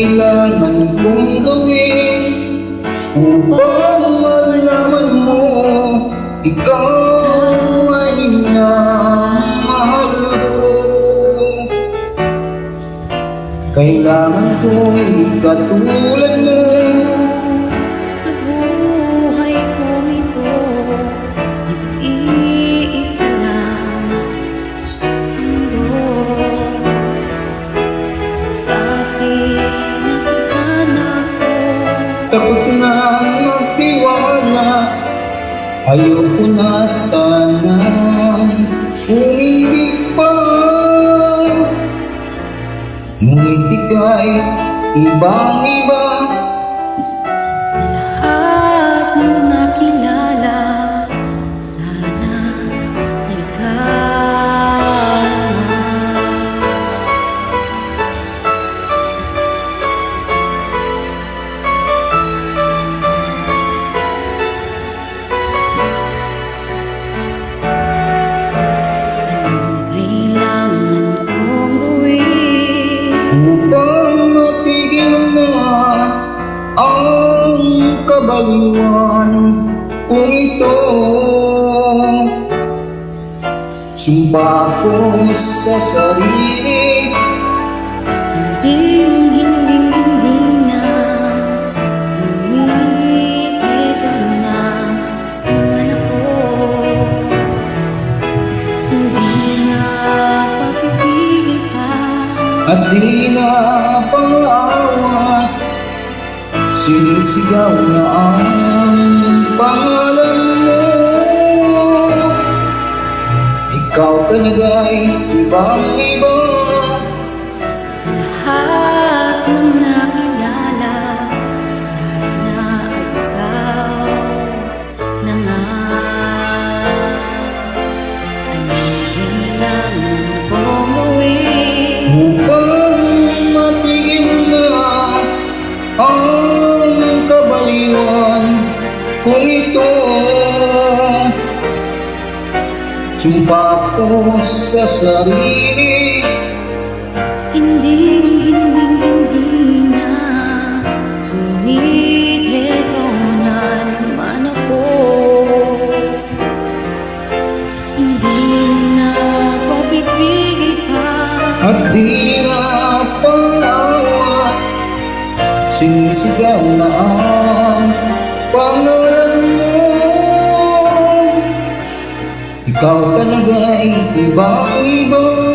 kailangan kong gawin upang malaman mo ikaw ay minamahal ko? Kailangan ko'y katulad mo sa buhay kong ito. Nag-iisa lang sa'yo. Dati nasakan ako, takot na magtiwala. Ayoko na sanang umibig pa, ngunit ika'y ibang-iba. lahat ng nakilala, sana ikaw na. Kailangan kong gawin Upang matigil na ang kabaliwan kung ito. Sumpa ko sa sarili, hindi na. Ngunit ito na naman ako. Hindi na papipili pa. at di na pangawat. Sinisigaw na ang pangalan mo. Ikaw talaga'y ibang-iba. Sa lahat ng nakilala, sana ikaw na nga. Anong kailangan kong gawin Upang matigil na ang kabaliwan kung ito. Sumpa ko sa sarili, hindi na. Ngunit ito na naman ako. Hindi na papipigil pa. at di na pangawat. Sinisigaw na ang pangalan mo. Ikaw talaga'y ibang-iba.